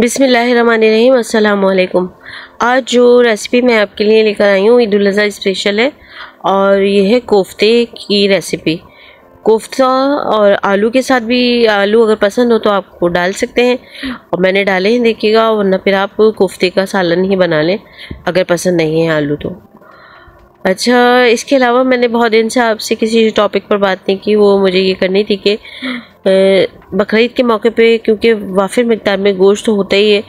बिस्मिल्लाहिर्रहमानिर्रहीम, अस्सलाम वालेकुम। आज जो रेसिपी मैं आपके लिए लेकर आई हूँ ईद उल अज़हा स्पेशल है और ये है कोफ्ते की रेसिपी। कोफ्ता और आलू के साथ भी, आलू अगर पसंद हो तो आप वो डाल सकते हैं और मैंने डाले हैं, देखिएगा, वरना फिर आप कोफ्ते का सालन ही बना लें अगर पसंद नहीं है आलू तो। अच्छा, इसके अलावा मैंने बहुत दिन से आपसे किसी टॉपिक पर बात नहीं की, वो मुझे ये करनी थी कि बकरीद के मौके पे, क्योंकि वाफिर मिक़दार में गोश्त तो होता ही है,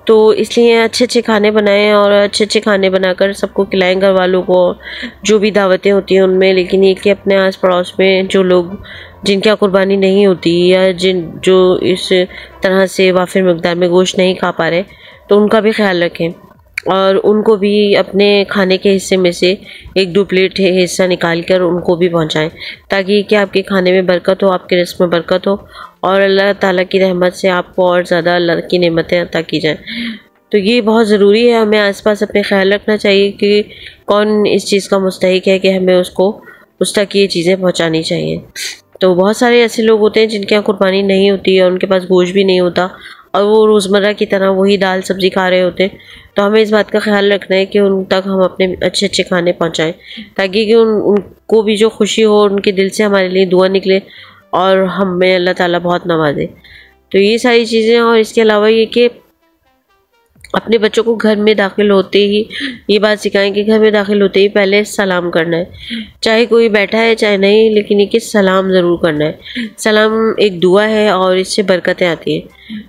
तो इसलिए अच्छे अच्छे खाने बनाएं और अच्छे अच्छे खाने बनाकर सबको खिलाएं, घर वालों को, जो भी दावतें होती हैं उनमें। लेकिन ये कि अपने आस पड़ोस में जो लोग जिनकी कुर्बानी नहीं होती या जो इस तरह से वाफिर मिक़दार में गोश्त नहीं खा पा रहे, तो उनका भी ख्याल रखें और उनको भी अपने खाने के हिस्से में से एक दो प्लेट हिस्सा निकाल कर उनको भी पहुंचाएं, ताकि कि आपके खाने में बरकत हो, आपके रिज़्क़ में बरकत हो और अल्लाह ताला की रहमत से आपको और ज़्यादा अल्लाह की नेमतें अता की जाएं। तो ये बहुत ज़रूरी है, हमें आसपास अपने ख्याल रखना चाहिए कि कौन इस चीज़ का मुस्तहिक है कि हमें उसको उस तक ये चीज़ें पहुँचानी चाहिए। तो बहुत सारे ऐसे लोग होते हैं जिनके यहाँ कुर्बानी नहीं होती और उनके पास गोश्त भी नहीं होता और वो रोज़मर्रा की तरह वही दाल सब्ज़ी खा रहे होते हैं। तो हमें इस बात का ख्याल रखना है कि उन तक हम अपने अच्छे अच्छे खाने पहुंचाएं, ताकि कि उनको भी जो खुशी हो, उनके दिल से हमारे लिए दुआ निकले और हमें अल्लाह ताला बहुत नवाजे। तो ये सारी चीज़ें, और इसके अलावा ये कि अपने बच्चों को घर में दाखिल होते ही ये बात सिखाएं कि घर में दाखिल होते ही पहले सलाम करना है, चाहे कोई बैठा है चाहे नहीं, लेकिन ये कि सलाम ज़रूर करना है। सलाम एक दुआ है और इससे बरकतें आती हैं,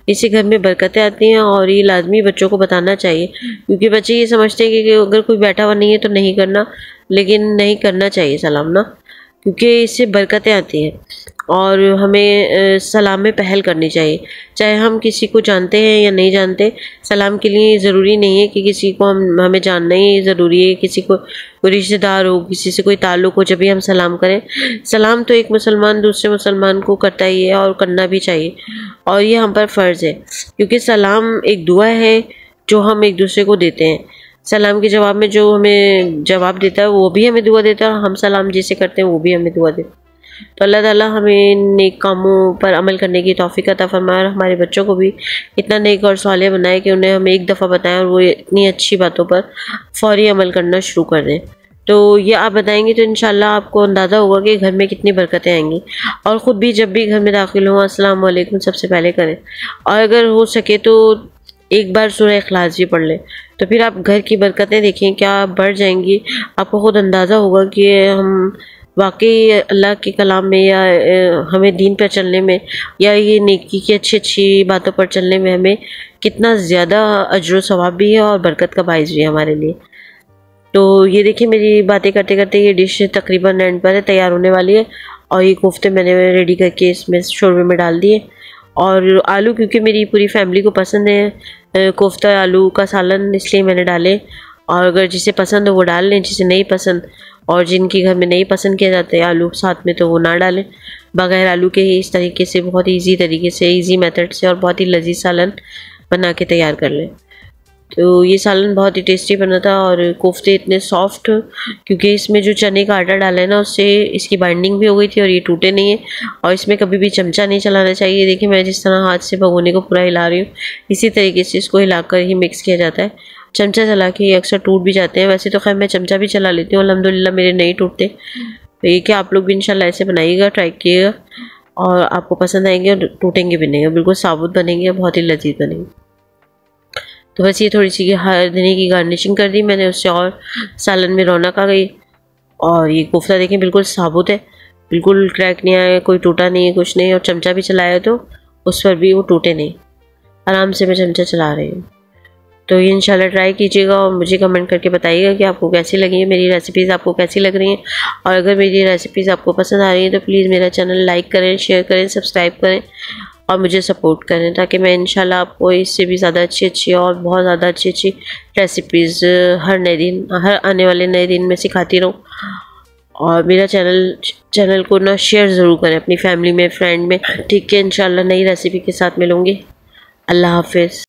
इससे घर में बरकतें आती हैं और ये लाजमी बच्चों को बताना चाहिए, क्योंकि बच्चे ये समझते हैं कि अगर कोई बैठा हुआ नहीं है तो नहीं करना, लेकिन नहीं करना चाहिए सलाम ना, क्योंकि इससे बरकतें आती हैं और हमें सलाम में पहल करनी चाहिए। चाहे हम किसी को जानते हैं या नहीं जानते, सलाम के लिए ज़रूरी नहीं है कि किसी को हमें जानना ही ज़रूरी है, किसी को कोई रिश्तेदार हो, किसी से कोई ताल्लुक़ हो, जब भी हम सलाम करें। सलाम तो एक मुसलमान दूसरे मुसलमान को करता ही है और करना भी चाहिए और ये हम पर फ़र्ज़ है, क्योंकि सलाम एक दुआ है जो हम एक दूसरे को देते हैं। सलाम के जवाब में जो हमें जवाब देता है वो भी हमें दुआ देता है, हम सलाम जिसे करते हैं वो भी हमें दुआ देता है। तो अल्लाह ताला हमें नेक कामों पर अमल करने की तौफीक अता फरमाए और हमारे बच्चों को भी इतना नेक और सालेह बनाए कि उन्हें हम एक दफ़ा बताएं और वो इतनी अच्छी बातों पर फ़ौरी अमल करना शुरू कर दें। तो ये आप बताएंगे तो इंशाल्लाह आपको अंदाज़ा होगा कि घर में कितनी बरकतें आएंगी। और ख़ुद भी जब भी घर में दाखिल हों अस्सलाम वालेकुम सबसे पहले करें, और अगर हो सके तो एक बार सूरह इखलास भी पढ़ लें, तो फिर आप घर की बरकतें देखें क्या बढ़ जाएंगी। आपको ख़ुद अंदाज़ा होगा कि हम वाकई अल्लाह के कलाम में या हमें दीन पर चलने में या ये नेकी की अच्छी अच्छी बातों पर चलने में हमें कितना ज़्यादा अजर व सवाब भी है और बरकत का बाइस भी है हमारे लिए। तो ये देखिए, मेरी बातें करते करते ये डिश तकरीबन एंड पर है, तैयार होने वाली है और ये कोफ्ते मैंने रेडी करके इसमें शोरबे में डाल दिए। और आलू, क्योंकि मेरी पूरी फैमिली को पसंद है कोफ्ता आलू का सालन, इसलिए मैंने डाले। और अगर जिसे पसंद हो वो डाल लें, जिसे नहीं पसंद और जिनके घर में नहीं पसंद किया जाता है आलू साथ में, तो वो ना डालें। बगैर आलू के ही इस तरीके से, बहुत इजी तरीके से, इजी मेथड से और बहुत ही लजीज सालन बना के तैयार कर लें। तो ये सालन बहुत ही टेस्टी बना था और कोफ्ते इतने सॉफ्ट, क्योंकि इसमें जो चने का आटा डाला है ना, उससे इसकी बाइंडिंग भी हो गई थी और ये टूटे नहीं है। और इसमें कभी भी चमचा नहीं चलाना चाहिए। देखिए, मैं जिस तरह हाथ से भगोने को पूरा हिला रही हूँ, इसी तरीके से इसको हिलाकर ही मिक्स किया जाता है। चमचा चला के ये अक्सर टूट भी जाते हैं, वैसे तो खैर मैं चमचा भी चला लेती हूँ, अल्हम्दुलिल्लाह मेरे नहीं टूटते। तो ये कि आप लोग भी इंशाल्लाह ऐसे बनाइएगा, ट्राई कीजिएगा और आपको पसंद आएंगे और टूटेंगे भी नहीं, बिल्कुल साबुत बनेंगे, बहुत ही लजीज बनेंगे। तो बस ये थोड़ी सी हर धनिया की गार्निशिंग कर दी मैंने, उससे और सालन में रौनक आ गई। और ये कोफ्ता देखें बिल्कुल साबुत है, बिल्कुल क्रैक नहीं आया, कोई टूटा नहीं है, कुछ नहीं। और चमचा भी चलाया तो उस पर भी वो टूटे नहीं, आराम से मैं चमचा चला रही हूँ। तो ये इंशाल्लाह ट्राई कीजिएगा और मुझे कमेंट करके बताइएगा कि आपको कैसी लगी है मेरी रेसिपीज़, आपको कैसी लग रही हैं। और अगर मेरी रेसिपीज़ आपको पसंद आ रही हैं तो प्लीज़ मेरा चैनल लाइक करें, शेयर करें, सब्सक्राइब करें और मुझे सपोर्ट करें, ताकि मैं इंशाल्लाह आपको इससे भी ज़्यादा अच्छी और बहुत ज़्यादा अच्छी रेसिपीज़ हर आने वाले नए दिन में सिखाती रहूँ। और मेरा चैनल को ना शेयर ज़रूर करें अपनी फैमिली में, फ्रेंड में। ठीक है, इंशाल्लाह नई रेसिपी के साथ मिलूँगी। अल्लाह हाफिज़।